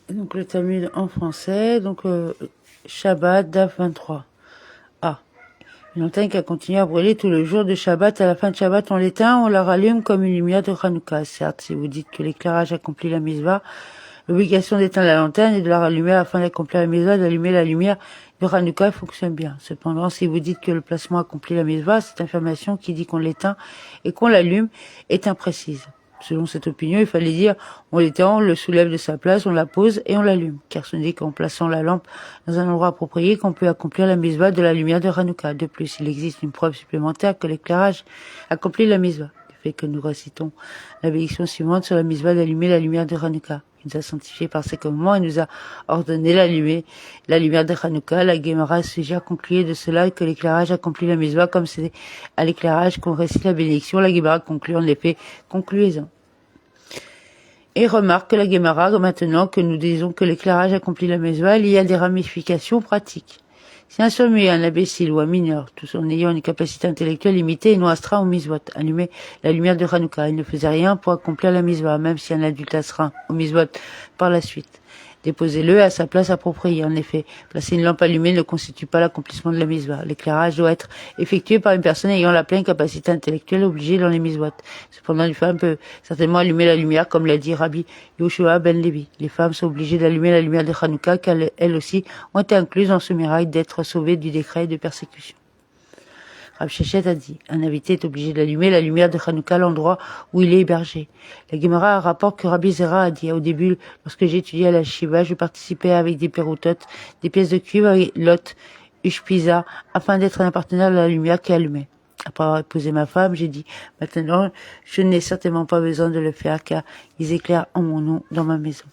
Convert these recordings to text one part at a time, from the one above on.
Donc le Talmud en français, donc Shabbat, DAF 23. Ah, une antenne qui a continué à brûler tout le jour de Shabbat. À la fin de Shabbat, on l'éteint, on la rallume comme une lumière de Hanouka. Certes, si vous dites que l'éclairage accomplit la mitzvah, l'obligation d'éteindre la lanterne et de la rallumer afin d'accomplir la mitzvah, d'allumer la lumière de Hanouka fonctionne bien. Cependant, si vous dites que le placement accomplit la mitzvah, cette information qui dit qu'on l'éteint et qu'on l'allume est imprécise. Selon cette opinion, il fallait dire on l'éteint, on le soulève de sa place, on la pose et on l'allume. Car ce n'est qu'en plaçant la lampe dans un endroit approprié qu'on peut accomplir la mitzvah de la lumière de Hanouka. De plus, il existe une preuve supplémentaire que l'éclairage accomplit la mitzvah. Du fait que nous récitons la bénédiction suivante sur la mitzvah d'allumer la lumière de Hanouka. Il nous a sanctifié par ses commandements et nous a ordonné d'allumer la lumière de Hanouka. La Guémara suggère concluer de cela que l'éclairage accomplit la mitzvah comme c'est à l'éclairage qu'on récite la bénédiction. La Guémara conclut en effet, concluez-en. Et remarque que la Guémara, maintenant que nous disons que l'éclairage accomplit la mitzvah, il y a des ramifications pratiques. Si un sourd-muet, un imbécile ou un mineur, tous en ayant une capacité intellectuelle limitée et non astreint au mitzvot, allumait la lumière de Hanouka, il ne faisait rien pour accomplir la mitzvah, même si un adulte astreint au mitzvot par la suite. Déposez-le à sa place appropriée. En effet, placer une lampe allumée ne constitue pas l'accomplissement de la mitzvah. L'éclairage doit être effectué par une personne ayant la pleine capacité intellectuelle obligée dans les mitzvot. Cependant, une femme peut certainement allumer la lumière, comme l'a dit Rabbi Yoshua ben Levi. Les femmes sont obligées d'allumer la lumière de Hanouka, car elles aussi ont été incluses dans ce miracle d'être sauvées du décret de persécution. Rav Shechet a dit, un invité est obligé d'allumer la lumière de Hanouka à l'endroit où il est hébergé. La Gemara rapporte que Rabbi Zera a dit, au début, lorsque j'étudiais à la Shiva, je participais avec des péroutotes, des pièces de cuivre et lot, ushpiza, afin d'être un partenaire de la lumière qui allumait. Après avoir épousé ma femme, j'ai dit, maintenant, je n'ai certainement pas besoin de le faire, car ils éclairent en mon nom dans ma maison.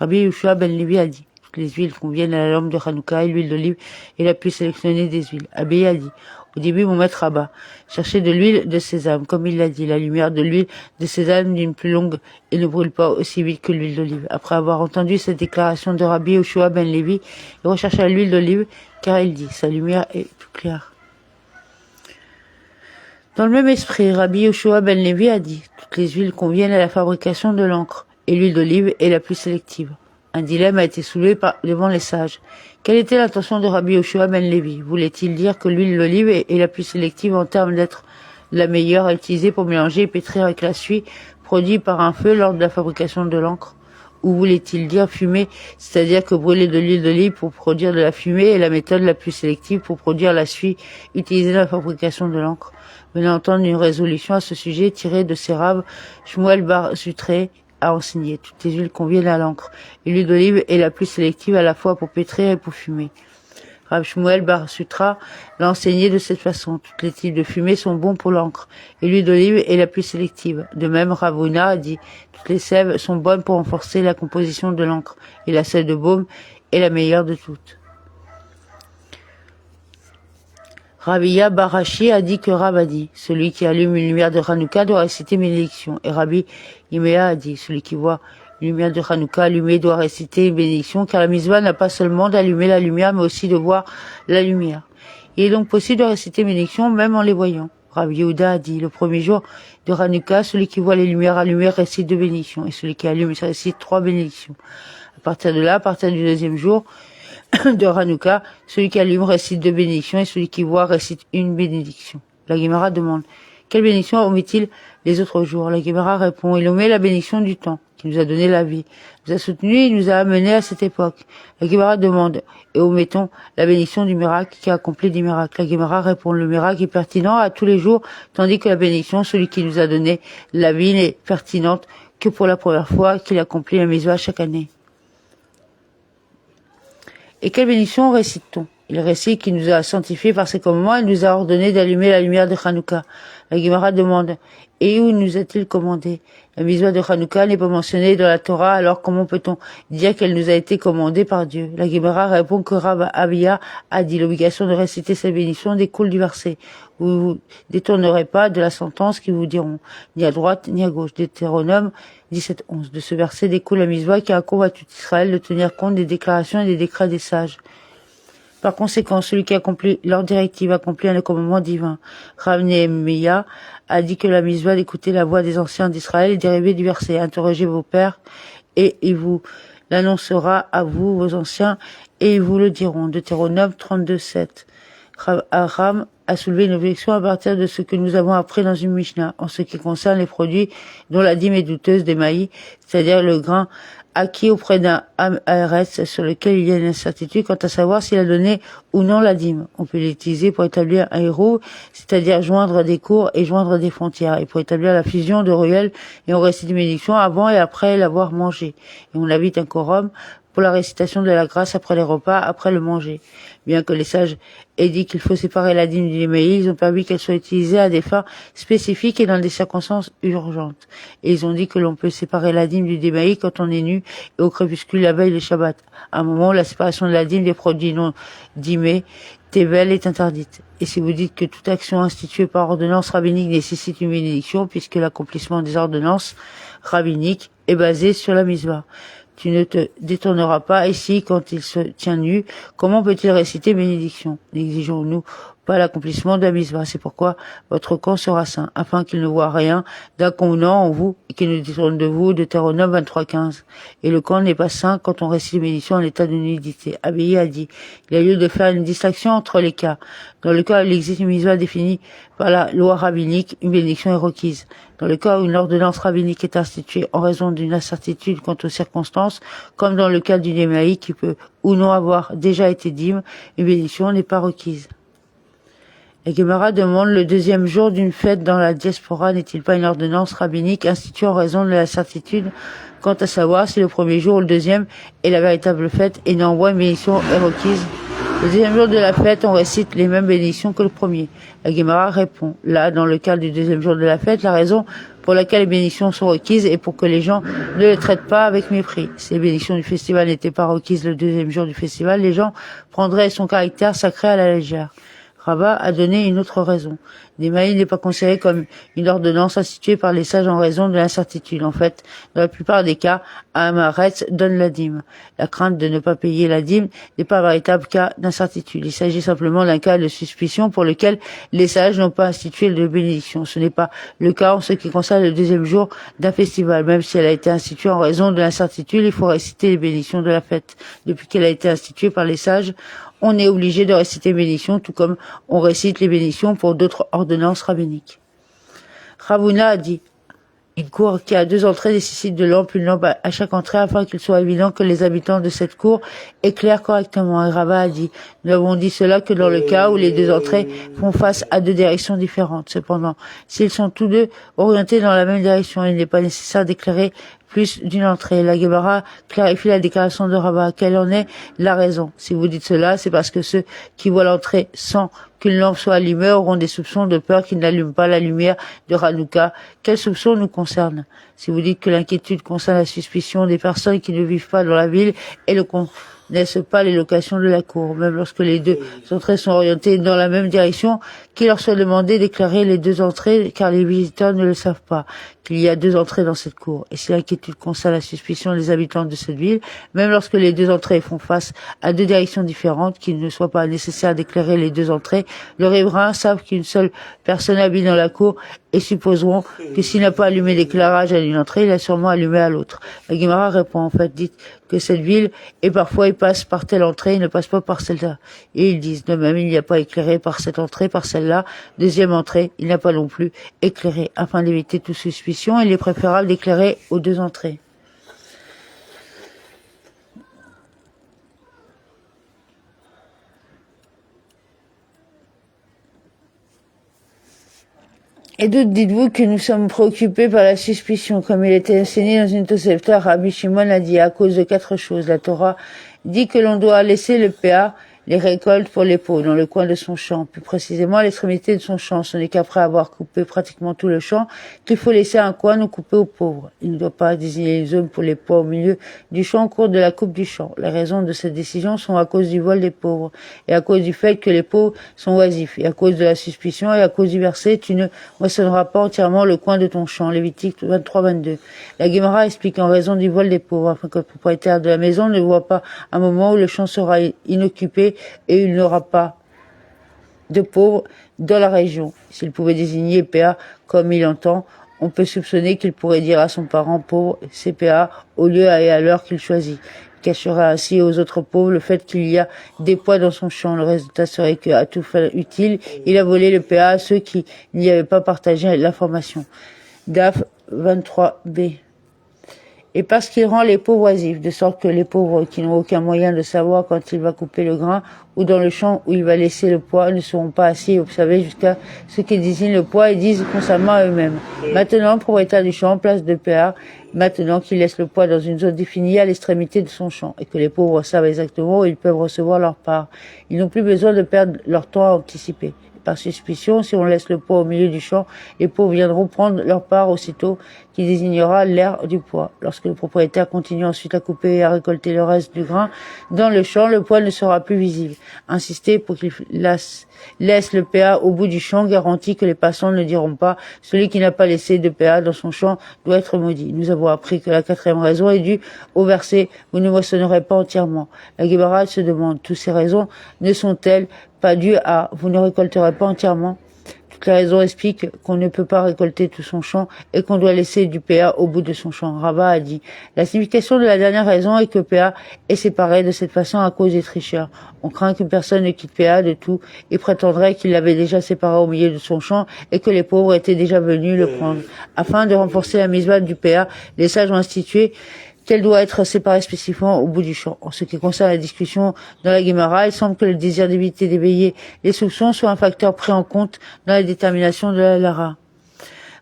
Rabbi Yoshua ben Levi a dit, les huiles conviennent à la lampe de Hanouka et l'huile d'olive et la plus sélectionnée des huiles. Abbé a dit, au début, mon maître Abba, cherchez de l'huile de sésame, comme il l'a dit, la lumière de l'huile de sésame d'une plus longue et ne brûle pas aussi vite que l'huile d'olive. Après avoir entendu cette déclaration de Rabbi Yoshua ben Levi, il rechercha l'huile d'olive, car il dit, sa lumière est plus claire. Dans le même esprit, Rabbi Yoshua ben Levi a dit, toutes les huiles conviennent à la fabrication de l'encre, et l'huile d'olive est la plus sélective. Un dilemme a été soulevé devant les sages. Quelle était l'intention de Rabbi Yoshua ben Levi? Voulait-il dire que l'huile d'olive est la plus sélective en termes d'être la meilleure à utiliser pour mélanger et pétrir avec la suie produite par un feu lors de la fabrication de l'encre? Ou voulait-il dire fumer, c'est-à-dire que brûler de l'huile d'olive pour produire de la fumée est la méthode la plus sélective pour produire la suie utilisée dans la fabrication de l'encre? Venant entendre une résolution à ce sujet tirée de ses raves, Shmuel bar Sutré a enseigné. Toutes les huiles conviennent à l'encre. Et l'huile d'olive est la plus sélective à la fois pour pétrir et pour fumer. Rav Shmuel bar Sutra l'a enseigné de cette façon. Tous les types de fumée sont bons pour l'encre. Et l'huile d'olive est la plus sélective. De même, Rav Huna a dit, toutes les sèves sont bonnes pour renforcer la composition de l'encre. Et la sève de baume est la meilleure de toutes. Rabbi Barashi a dit que Rav a dit, celui qui allume une lumière de Hanouka doit réciter une bénédiction. Et Rabbi Yimea a dit, celui qui voit une lumière de Hanouka allumée doit réciter une bénédiction, car la mitzvah n'a pas seulement d'allumer la lumière, mais aussi de voir la lumière. Il est donc possible de réciter une bénédiction même en les voyant. Rabbi Yehuda a dit, le premier jour de Hanouka, celui qui voit les lumières allumées récite 2 bénédictions, et celui qui allume récite 3 bénédictions. À partir de là, à partir du deuxième jour de Hanouka, celui qui allume récite 2 bénédictions et celui qui voit récite 1 bénédiction. La Guémara demande, quelle bénédiction omet-il les autres jours? La Guémara répond, il omet la bénédiction du temps, qui nous a donné la vie, nous a soutenus et nous a amenés à cette époque. La Guémara demande, et omettons la bénédiction du miracle qui a accompli des miracles. La Guémara répond, le miracle est pertinent à tous les jours, tandis que la bénédiction, celui qui nous a donné la vie, n'est pertinente que pour la première fois qu'il accomplit la mitzvah chaque année. Et quelle bénédiction récite-t-on? Il récite qu'il nous a sanctifiés par ses commandements et nous a ordonné d'allumer la lumière de Hanouka. La Guémara demande, et où nous a-t-il commandé? La mitzvah de Hanouka n'est pas mentionnée dans la Torah, alors comment peut-on dire qu'elle nous a été commandée par Dieu? La Guémara répond que Rav Abia a dit, l'obligation de réciter cette bénédiction découle du verset. Vous ne vous détournerez pas de la sentence qui vous diront, ni à droite ni à gauche. Deutéronome 17:11. De ce verset découle la mitzvah qui incombe à tout Israël de tenir compte des déclarations et des décrets des sages. Par conséquent, celui qui accomplit leur directive accomplit un commandement divin. Rav Nehemiah a dit que la mitzvah d'écouter la voix des anciens d'Israël est dérivée du verset. Interrogez vos pères et ils vous l'annoncera à vous, vos anciens, et ils vous le diront. Deutéronome 32:7. Aram a soulevé une objection à partir de ce que nous avons appris dans une Mishnah en ce qui concerne les produits dont la dîme est douteuse des maïs, c'est-à-dire le grain acquis auprès d'un ARS sur lequel il y a une incertitude quant à savoir s'il a donné ou non la dîme. On peut l'utiliser pour établir un héros, c'est-à-dire joindre des cours et joindre des frontières, et pour établir la fusion de ruelles, et on récite une bénédiction avant et après l'avoir mangé. Et on habite un quorum pour la récitation de la grâce après les repas, après le manger. Bien que les sages aient dit qu'il faut séparer la dîme du démaïs, ils ont permis qu'elle soit utilisée à des fins spécifiques et dans des circonstances urgentes. Et ils ont dit que l'on peut séparer la dîme du démaïs quand on est nu et au crépuscule la veille du Shabbat. À un moment où la séparation de la dîme des produits non dîmés, Tevel, est interdite. Et si vous dites que toute action instituée par ordonnance rabbinique nécessite une bénédiction, puisque l'accomplissement des ordonnances rabbiniques est basé sur la misva. Tu ne te détourneras pas ici quand il se tient nu. Comment peut-il réciter bénédiction? N'exigeons-nous pas l'accomplissement de la misva? C'est pourquoi votre camp sera saint, afin qu'il ne voit rien d'inconvenant en vous et qu'il ne détourne de vous. Deutéronome 23:15. Et le camp n'est pas saint quand on récite bénédiction en état de nudité. Abaye a dit, il y a lieu de faire une distinction entre les cas. Dans le cas où il existe une misva définie par la loi rabbinique, une bénédiction est requise. Dans le cas où une ordonnance rabbinique est instituée en raison d'une incertitude quant aux circonstances, comme dans le cas du démaïs qui peut ou non avoir déjà été dîme, une bénédiction n'est pas requise. La Gemara demande, le deuxième jour d'une fête dans la diaspora n'est-il pas une ordonnance rabbinique instituée en raison de la certitude quant à savoir si le premier jour ou le deuxième est la véritable fête et néanmoins une bénédiction est requise? Le deuxième jour de la fête, on récite les mêmes bénédictions que le premier. La Gemara répond, là, dans le cas du deuxième jour de la fête, la raison pour laquelle les bénédictions sont requises est pour que les gens ne les traitent pas avec mépris. Si les bénédictions du festival n'étaient pas requises le deuxième jour du festival, les gens prendraient son caractère sacré à la légère. Rabat a donné une autre raison. Démaïs n'est pas considéré comme une ordonnance instituée par les sages en raison de l'incertitude. En fait, dans la plupart des cas, Amaretz donne la dîme. La crainte de ne pas payer la dîme n'est pas un véritable cas d'incertitude. Il s'agit simplement d'un cas de suspicion pour lequel les sages n'ont pas institué de bénédiction. Ce n'est pas le cas en ce qui concerne le deuxième jour d'un festival. Même si elle a été instituée en raison de l'incertitude, il faut réciter les bénédictions de la fête. Depuis qu'elle a été instituée par les sages, on est obligé de réciter les bénédictions, tout comme on récite les bénédictions pour d'autres ordonnances rabbiniques. Ravuna a dit, une cour qui a 2 entrées nécessite de lampe, une lampe à chaque entrée afin qu'il soit évident que les habitants de cette cour éclairent correctement. Et Rava a dit, nous avons dit cela que dans le cas où les 2 entrées font face à 2 directions différentes. Cependant, s'ils sont tous deux orientés dans la même direction, il n'est pas nécessaire d'éclairer plus d'une entrée. La Gemara clarifie la déclaration de Rava. Quelle en est la raison? Si vous dites cela, c'est parce que ceux qui voient l'entrée sans qu'une lampe soit allumée auront des soupçons de peur qu'ils n'allument pas la lumière de Hanouka. Quels soupçons nous concernent? Si vous dites que l'inquiétude concerne la suspicion des personnes qui ne vivent pas dans la ville et ne connaissent pas les locations de la cour, même lorsque les 2 entrées sont orientées dans la même direction, qu'il leur soit demandé d'éclairer les 2 entrées, car les visiteurs ne le savent pas, qu'il y a 2 entrées dans cette cour. Et si l'inquiétude concerne la suspicion des habitants de cette ville, même lorsque les 2 entrées font face à 2 directions différentes, qu'il ne soit pas nécessaire d'éclairer les 2 entrées, les riverains savent qu'une seule personne habite dans la cour et supposeront que s'il n'a pas allumé l'éclairage à une entrée, il a sûrement allumé à l'autre. La Gemara répond, en fait, dites que cette ville, et parfois il passe par telle entrée, il ne passe pas par celle-là. Et ils disent, de même, il n'y a pas éclairé par cette entrée, par celle-là. Deuxième entrée, il n'a pas non plus éclairé. Afin d'éviter toute suspicion, il est préférable d'éclairer aux 2 entrées. Et d'autres dites-vous que nous sommes préoccupés par la suspicion, comme il était enseigné dans une Tosefta. Rabbi Shimon a dit à cause de 4 choses. La Torah dit que l'on doit laisser le péa, les récoltes pour les pauvres, dans le coin de son champ, plus précisément à l'extrémité de son champ. Ce n'est qu'après avoir coupé pratiquement tout le champ qu'il faut laisser un coin non coupé aux pauvres. Il ne doit pas désigner les hommes pour les poids au milieu du champ au cours de la coupe du champ. Les raisons de cette décision sont à cause du vol des pauvres, et à cause du fait que les pauvres sont oisifs, et à cause de la suspicion, et à cause du verset, tu ne moissonneras pas entièrement le coin de ton champ. Lévitique 23-22. La Gemara explique en raison du vol des pauvres, afin que le propriétaire de la maison ne voit pas un moment où le champ sera inoccupé et il n'aura pas de pauvres dans la région. S'il pouvait désigner PA comme il entend, on peut soupçonner qu'il pourrait dire à son parent pauvre CPA au lieu et à l'heure qu'il choisit. Il cachera ainsi aux autres pauvres le fait qu'il y a des poids dans son champ. Le résultat serait qu'à tout fait utile, il a volé le PA à ceux qui n'y avaient pas partagé l'information. DAF 23B. Et parce qu'il rend les pauvres oisifs, de sorte que les pauvres qui n'ont aucun moyen de savoir quand il va couper le grain ou dans le champ où il va laisser le poids ne seront pas assis et observés jusqu'à ce qu'ils désignent le poids et disent constamment à eux-mêmes. Maintenant, propriétaire du champ, place de PA, maintenant qu'il laisse le poids dans une zone définie à l'extrémité de son champ et que les pauvres savent exactement où ils peuvent recevoir leur part. Ils n'ont plus besoin de perdre leur temps à anticiper. Par suspicion, si on laisse le poids au milieu du champ, les pauvres viendront prendre leur part aussitôt qui désignera l'aire du poids. Lorsque le propriétaire continue ensuite à couper et à récolter le reste du grain dans le champ, le poids ne sera plus visible. Insister pour qu'il laisse le PA au bout du champ garantit que les passants ne diront pas « celui qui n'a pas laissé de PA dans son champ doit être maudit ». Nous avons appris que la quatrième raison est due au verset « vous ne moissonnerez pas entièrement ». La Guémara se demande « toutes ces raisons ne sont-elles pas dues à « vous ne récolterez pas entièrement ». Toutes les raisons expliquent qu'on ne peut pas récolter tout son champ et qu'on doit laisser du PA au bout de son champ. Rabat a dit, la signification de la dernière raison est que PA est séparé de cette façon à cause des tricheurs. On craint que personne ne quitte PA de tout et prétendrait qu'il l'avait déjà séparé au milieu de son champ et que les pauvres étaient déjà venus le prendre. Afin de renforcer la mise du PA, les sages ont institué qu'elle doit être séparée spécifiquement au bout du champ. En ce qui concerne la discussion dans la Guémara, il semble que le désir d'éviter d'éveiller les soupçons soit un facteur pris en compte dans la détermination de la Lara.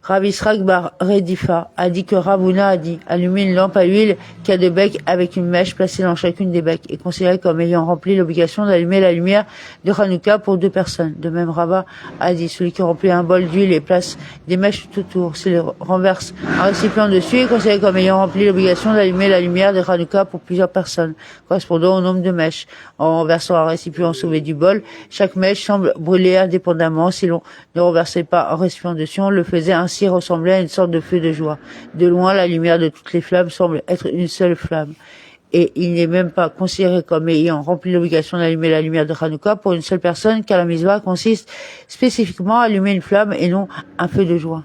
Rav Yisraël bar Redifa a dit que Ravuna a dit allumer une lampe à huile qui a deux becs avec une mèche placée dans chacune des becs est considéré comme ayant rempli l'obligation d'allumer la lumière de Hanouka pour deux personnes. De même, Rava a dit celui qui remplit un bol d'huile et place des mèches tout autour, s'il renverse un récipient dessus est considéré comme ayant rempli l'obligation d'allumer la lumière de Hanouka pour plusieurs personnes, correspondant au nombre de mèches. En renversant un récipient sauvé du bol, chaque mèche semble brûler indépendamment. Si l'on ne renversait pas un récipient dessus, on le faisait ainsi ressemblait à une sorte de feu de joie. De loin, la lumière de toutes les flammes semble être une seule flamme. Et il n'est même pas considéré comme ayant rempli l'obligation d'allumer la lumière de Hanouka pour une seule personne, car la mitzvah consiste spécifiquement à allumer une flamme et non un feu de joie.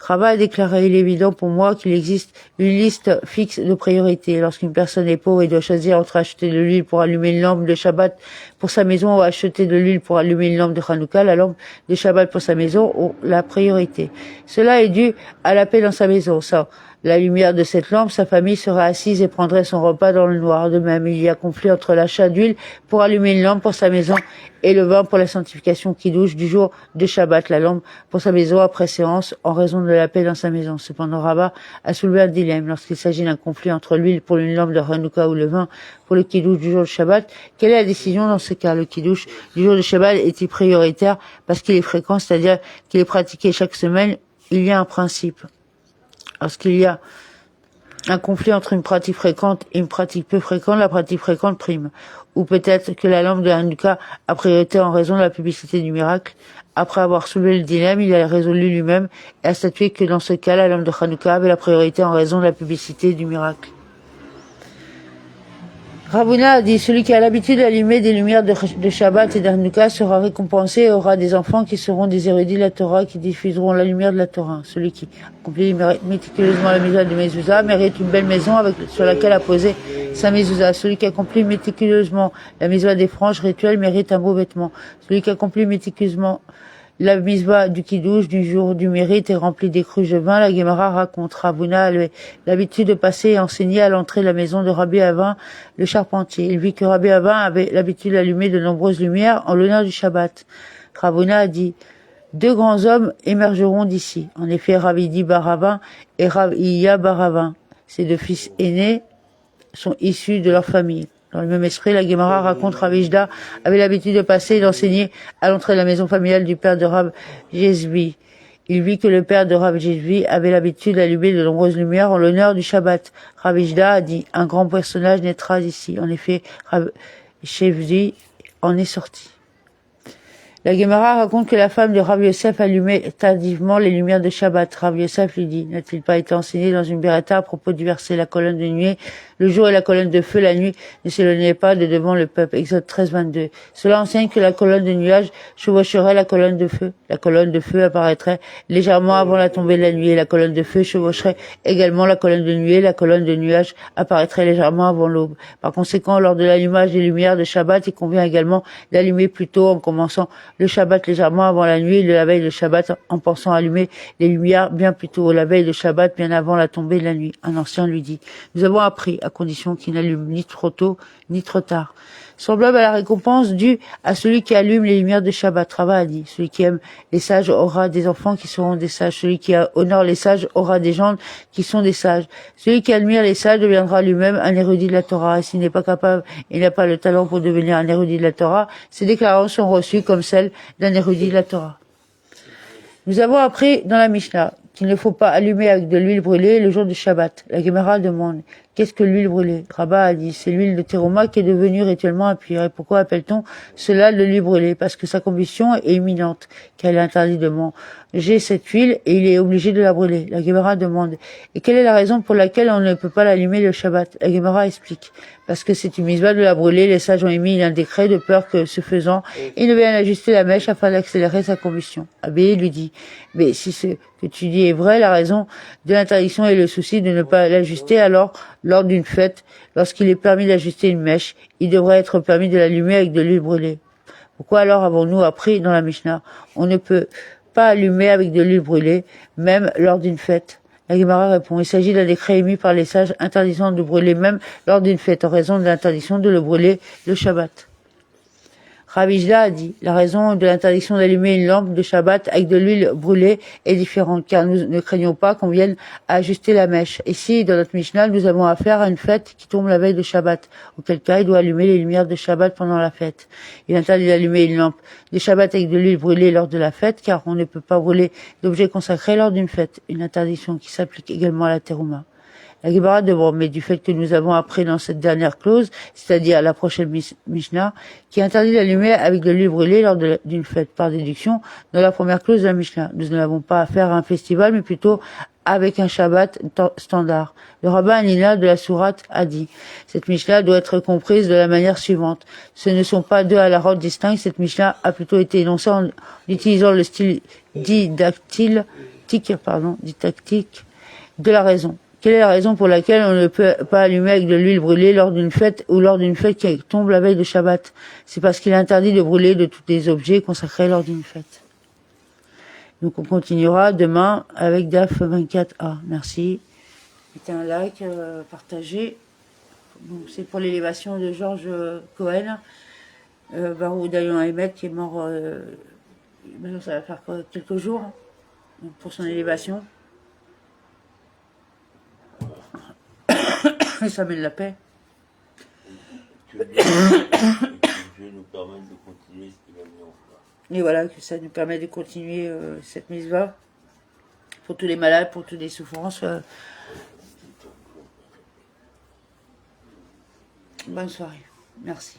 Rabat a déclaré, il est évident pour moi qu'il existe une liste fixe de priorités. Lorsqu'une personne est pauvre et doit choisir entre acheter de l'huile pour allumer une lampe de Shabbat pour sa maison ou acheter de l'huile pour allumer une lampe de Hanouka, la lampe de Shabbat pour sa maison ont la priorité. Cela est dû à la paix dans sa maison. Sans la lumière de cette lampe, sa famille serait assise et prendrait son repas dans le noir. De même, il y a conflit entre l'achat d'huile pour allumer une lampe pour sa maison et le vin pour la sanctification qui douche du jour de Shabbat, la lampe pour sa maison après séance en raison de la paix dans sa maison. Cependant, Rabat a soulevé un dilemme lorsqu'il s'agit d'un conflit entre l'huile pour une lampe de Hanouka ou le vin pour le kiddush du jour de Shabbat. Quelle est la décision dans ce cas? Le kiddush du jour de Shabbat est-il prioritaire parce qu'il est fréquent, c'est-à-dire qu'il est pratiqué chaque semaine? Il y a un principe. Lorsqu'il y a un conflit entre une pratique fréquente et une pratique peu fréquente, la pratique fréquente prime. Ou peut-être que la lampe de Hanouka a priorité en raison de la publicité du miracle. Après avoir soulevé le dilemme, il a résolu lui-même et a statué que dans ce cas, la lampe de Hanouka avait la priorité en raison de la publicité du miracle. Ravuna a dit, celui qui a l'habitude d'allumer des lumières de Shabbat et d'Hanouka sera récompensé et aura des enfants qui seront des érudits de la Torah qui diffuseront la lumière de la Torah. Celui qui accomplit méticuleusement la mitzvah de Mezouza mérite une belle maison sur laquelle a posé sa Mezouza. Celui qui accomplit méticuleusement la mitzvah des franges rituelles mérite un beau vêtement. Celui qui accomplit méticuleusement la mitzvah du kiddush du jour du mérite est remplie des cruches de vin. La Guémara raconte Ravuna avait l'habitude de passer et enseigner à l'entrée de la maison de Rabbi Avin, le charpentier. Il vit que Rabbi Avin avait l'habitude d'allumer de nombreuses lumières en l'honneur du Shabbat. Ravuna a dit, deux grands hommes émergeront d'ici. En effet, Ravidi Baravin et Raviya Baravin. Ces deux fils aînés sont issus de leur famille. Dans le même esprit, la Guémara raconte Ravijda avait l'habitude de passer et d'enseigner à l'entrée de la maison familiale du père de Rav Jezvi. Il vit que le père de Rav Jezvi avait l'habitude d'allumer de nombreuses lumières en l'honneur du Shabbat. Ravijda a dit, un grand personnage naîtra d'ici. En effet, Rav Jezvi en est sorti. La Gemara raconte que la femme de Rav Yosef allumait tardivement les lumières de Shabbat. Rav Yosef lui dit, n'a-t-il pas été enseigné dans une Beretta à propos du verset la colonne de nuée, le jour et la colonne de feu la nuit ne s'éloignaient pas de devant le peuple. Exode 13, 22. Cela enseigne que la colonne de nuage chevaucherait la colonne de feu. La colonne de feu apparaîtrait légèrement avant la tombée de la nuit et la colonne de feu chevaucherait également la colonne de nuée. La colonne de nuage apparaîtrait légèrement avant l'aube. Par conséquent, lors de l'allumage des lumières de Shabbat, il convient également d'allumer plus tôt en commençant le Shabbat légèrement avant la nuit et de la veille de Shabbat en pensant allumer les lumières bien plus tôt. La veille de Shabbat, bien avant la tombée de la nuit. Un ancien lui dit, nous avons appris, à condition qu'il n'allume ni trop tôt, ni trop tard. Semblable à la récompense due à celui qui allume les lumières de Shabbat. Rava a dit, celui qui aime les sages aura des enfants qui seront des sages. Celui qui honore les sages aura des gendres qui sont des sages. Celui qui admire les sages deviendra lui-même un érudit de la Torah. Et s'il n'est pas capable, il n'a pas le talent pour devenir un érudit de la Torah, ses déclarations sont reçues comme celles d'un érudit de la Torah. Nous avons appris dans la Mishnah qu'il ne faut pas allumer avec de l'huile brûlée le jour du Shabbat. La Gemara demande, qu'est-ce que l'huile brûlée? Rabat a dit, c'est l'huile de terouma qui est devenue rituellement impure. Et pourquoi appelle-t-on cela de l'huile brûlée? Parce que sa combustion est imminente, qu'elle est interdite de manger cette huile et il est obligé de la brûler. La Gemara demande, et quelle est la raison pour laquelle on ne peut pas l'allumer le Shabbat? La Gemara explique, parce que c'est une mitzvah de la brûler. Les sages ont émis un décret de peur que, ce faisant, ils ne viennent ajuster la mèche afin d'accélérer sa combustion. Abbé lui dit, mais si ce que tu dis est vrai, la raison de l'interdiction est le souci de ne pas l'ajuster, alors, lors d'une fête, lorsqu'il est permis d'ajuster une mèche, il devrait être permis de l'allumer avec de l'huile brûlée. Pourquoi alors avons-nous appris dans la Mishnah, on ne peut pas allumer avec de l'huile brûlée, même lors d'une fête? La Gemara répond, il s'agit d'un décret émis par les sages interdisant de brûler même lors d'une fête, en raison de l'interdiction de le brûler le Shabbat. Ravijda a dit, la raison de l'interdiction d'allumer une lampe de Shabbat avec de l'huile brûlée est différente, car nous ne craignons pas qu'on vienne à ajuster la mèche. Ici, dans notre Mishnah, nous avons affaire à une fête qui tombe la veille de Shabbat, auquel cas il doit allumer les lumières de Shabbat pendant la fête. Il interdit d'allumer une lampe de Shabbat avec de l'huile brûlée lors de la fête, car on ne peut pas brûler d'objets consacrés lors d'une fête. Une interdiction qui s'applique également à la terouma. La Gemara demande, mais du fait que nous avons appris dans cette dernière clause, c'est-à-dire la prochaine Mishnah, qui interdit d'allumer avec de l'huile brûlée lors d'une fête, par déduction, dans la première clause de la Mishnah. Nous n'avons pas affaire à un festival, mais plutôt avec un Shabbat standard. Le rabbin Anina de la Sourate a dit, cette Mishnah doit être comprise de la manière suivante. Ce ne sont pas deux halakhot distincts, cette Mishnah a plutôt été énoncée en utilisant le style didactique de la raison. Quelle est la raison pour laquelle on ne peut pas allumer avec de l'huile brûlée lors d'une fête ou lors d'une fête qui tombe la veille de Shabbat? C'est parce qu'il est interdit de brûler de tous les objets consacrés lors d'une fête. Donc on continuera demain avec DAF 24A. Merci. Mettez un like, partagez. Donc c'est pour l'élévation de Georges Cohen, Barou Dayan Ahmed qui est mort, maintenant ça va faire quelques jours, donc pour son élévation. Ça met de la paix. Que Dieu nous permette de continuer ce qu'il a mis en place. Et voilà, que ça nous permet de continuer cette mitzvah pour tous les malades, pour toutes les souffrances. Bonne soirée. Merci.